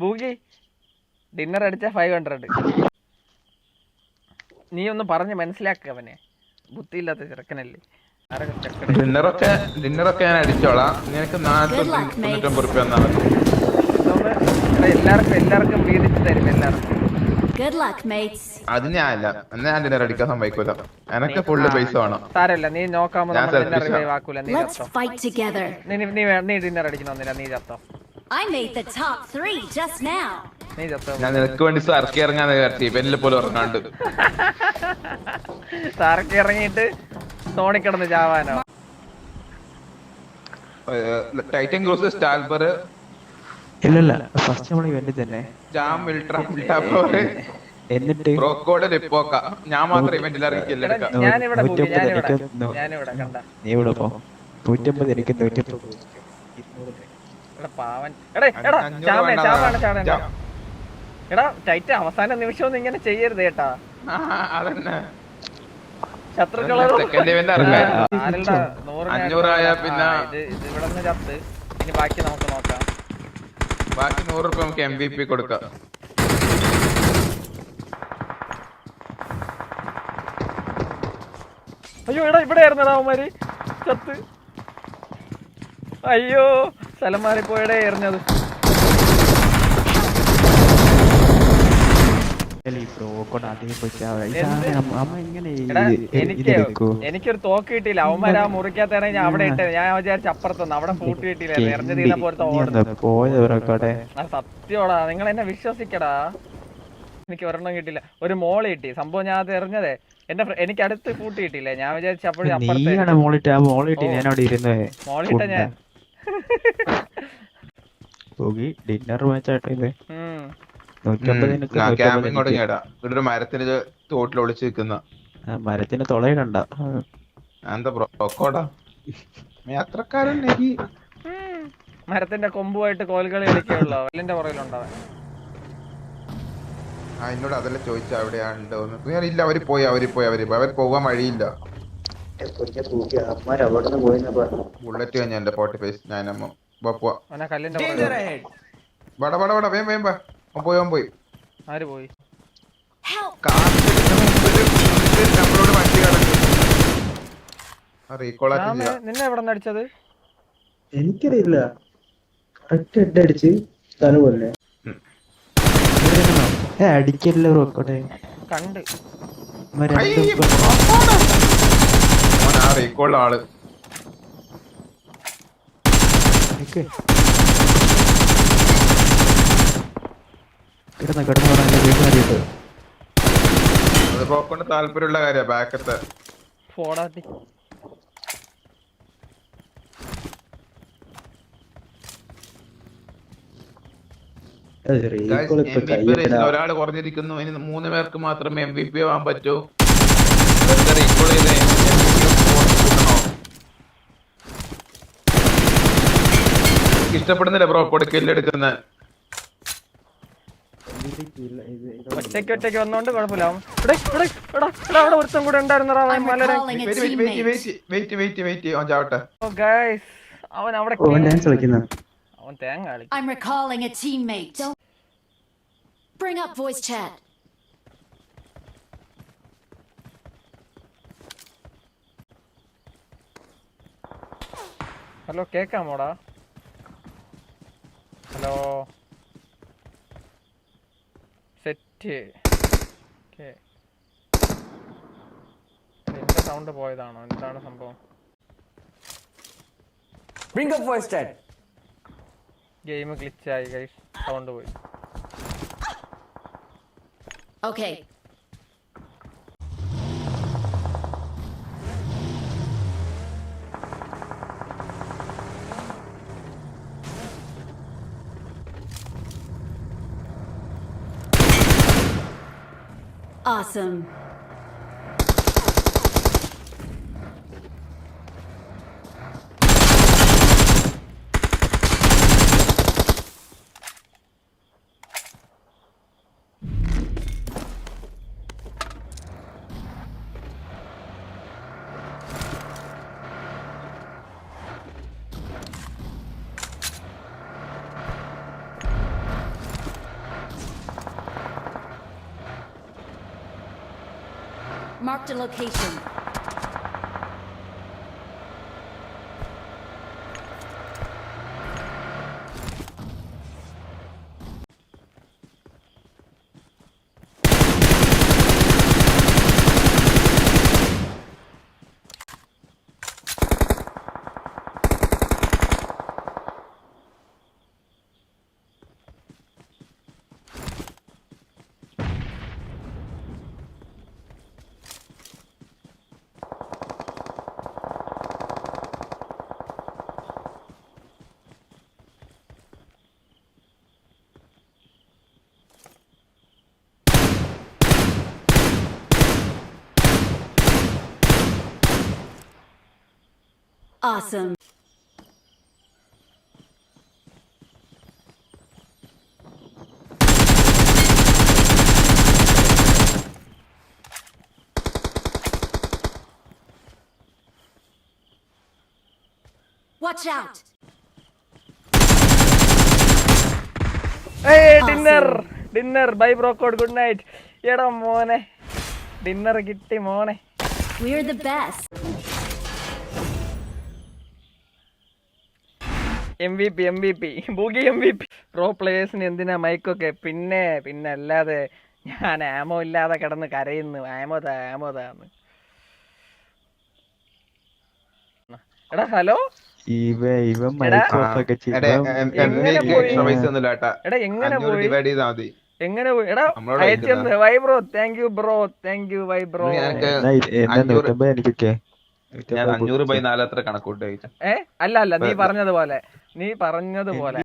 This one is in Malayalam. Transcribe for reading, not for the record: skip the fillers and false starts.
ബൂഗി ഡിന്നർ അടിച്ച 500. നീ ഒന്ന് പറഞ്ഞ് മനസ്സിലാക്കുക അവനെ, ബുദ്ധിയില്ലാത്ത ചെറുക്കനല്ലേ. ഡിന്നറൊക്കെ ഞാൻ അടിച്ചോളാം. നിനക്ക് 490 റുപ്യ തന്നാ മതി. എല്ലാവർക്കും വീതിച്ച് തരും എല്ലാവർക്കും. അത് ഞാനല്ല, എന്നാ ഞാൻ ഡിന്നർ അടിക്കാൻ സമ്മതിക്കൂല. എനക്ക് ഫുള്ള് പൈസ വേണം. സാരല്ല, നീ നോക്കാമോ നീ ഡിന്നർ അടിക്കണമെന്നില്ല. നീ ചത്തോ, നീ ചത്തോ. ഞാൻ നിനക്ക് വേണ്ടി സർക്കി ഇറങ്ങാന്ന് വിചാരിച്ചു. ഇവനിൽ പോലും ഇറങ്ങാണ്ട് സാറൊക്കെ ഇറങ്ങിയിട്ട് തോണിക്കിടന്ന് ചാവാനോ? ടൈറ്റൻ ക്രൂസ് സ്റ്റാൽബർ ഇല്ലല്ല, ഫസ്റ്റ് നമ്മൾ ഇവന്റ് തന്നെ. ജാം വിൽട്രാ എന്നിട്ട് ബ്രോക്കോഡ് ലിപ്പോക്ക. ഞാൻ മാത്രം ഇവന്റിൽ ഇറങ്ങിക്കില്ല. ഞാനിവിടെ നീ ഇവിടെ പോ. 150 എനിക്ക് 150. പാവൻ. എടാ ടൈറ്റ്, അവസാന നിമിഷം ഒന്നും ഇങ്ങനെ ചെയ്യരുത് കേട്ടാ. അതന്നെ ശത്രുക്കളെ 500 ആയാ പിന്നെ ഇത് ഇവിടെ നിന്ന് ചത്ത്. ഇനി ബാക്കി നമുക്ക് നോക്കാം. ബാക്കി 100 റുപ്യ നമുക്ക് MVP കൊടുക്കാം. അയ്യോ എടാ, ഇവിടെ ആയിരുന്നടാ അവന്മാര് ചത്ത്. അയ്യോ സ്ഥലം മാറിപ്പോയടേ എറിഞ്ഞത്. എനിക്കൊരു തോക്ക് കിട്ടിയില്ല. അവന്മാർ ആ മുറിക്കകത്ത് ഇറങ്ങി ഞാൻ അവിടെ ഇട്ടത്. ഞാൻ വിചാരിച്ച അപ്പുറത്തൊന്നും അവിടെ ഫൂട്ട് കിട്ടിയില്ല. എറിഞ്ഞ തീരെ പോലത്തെ സത്യോടാ, നിങ്ങൾ എന്നെ വിശ്വസിക്കടാ. എനിക്ക് ഒരെണ്ണം കിട്ടില്ല. ഒരു മോള് കിട്ടി. സംഭവം ഞാൻ അത് എറിഞ്ഞതേ എനിക്ക് അടുത്ത് ഫൂട്ട് കിട്ടിയില്ലേ. ഞാൻ വിചാരിച്ച അപ്പോഴും അപ്പുറത്തെ മോളിട്ട ഞാൻ ഡിന്നർ മാച്ചായിട്ട് ഇത് മരത്തിന് തോട്ടിൽ ഒളിച്ചു നിൽക്കുന്ന മരത്തിന് തുളയിടണ്ട. എന്താ ബ്രോക്കോടാ യാത്രക്കാരൻ. മരത്തിന്റെ കൊമ്പുമായിട്ട് കോൽകളി കളിക്കുള്ളൂ. വല്ലിന്റെ പുറകിലുണ്ടാവാൻ. എന്നോട് അതെല്ലാം ചോദിച്ചാ എവിടെയാണ്ടോന്ന്. ഇല്ല, അവര് പോയി അവർ പോകാൻ വഴിയില്ല. ബുള്ളറ്റ് കഴിഞ്ഞ എന്റെ 45. ഞാനമ്മ പോയി. ആര് പോയി? നമ്മളോട് വണ്ടി നിന്നെ എവിടെ നിന്ന് അടിച്ചത്? എനിക്കറിയില്ല. അടിച്ച് തലപോലെ അടിക്കല്ലോ റോക്കോട്ടെ കണ്ട്. ആള് കൊണ്ട് താല്പര്യമുള്ള കാര്യ ബാക്കത്തെ ഫോടാത്തി. ഒരാള് കുറഞ്ഞിരിക്കുന്നു. ഇനി 3 പേർക്ക് മാത്രമേ MVP ആവാൻ പറ്റൂ. ഇഷ്ടപ്പെടുന്നില്ല ബ്രോ കൊടുക്കല്ലെടുക്കുന്ന. ഒറ്റയ്ക്ക് വന്നോണ്ട് കുഴപ്പമില്ല. അവിടെ ഒരുത്തം കൂടെ ഉണ്ടായിരുന്നടാ. അവൻ അവിടെ അവൻ തേങ്ങ കളി. ഹലോ, കേക്കാമോടാ? Hello, set. എന്റെ സൗണ്ട് പോയതാണോ? എന്താണ് സംഭവം? ഗെയിം ഗ്ലിച്ചായി ഗൈസ്, സൗണ്ട് പോയി. Okay. Awesome. Marked a location. Awesome. Watch out. Dinner by Brocode good night. എടാ മോനെ ഡിന്നർ കിട്ടി മോനെ. We're the best. MVP Boogie MVP. Pro പ്ലേയേഴ്സിന് എന്തിനാ മൈക്കൊക്കെ? പിന്നെ അല്ലാതെ ഞാൻ ആമോ ഇല്ലാതെ കിടന്ന് കരയുന്നു. ആമോതാന്ന്. എടാ ഹലോ ഇവൻ മൈക്കോസൊക്കെ എടാ എങ്ങനെ പോയി എടാ അയച്ചെന്ന് വൈ ബ്രോ. താങ്ക് യു വൈ ബ്രോ. എനിക്കൊക്കെ ഞാൻ 500 ബൈ 4 അത്ര കണക്കൂട്ട് അല്ല നീ പറഞ്ഞതുപോലെ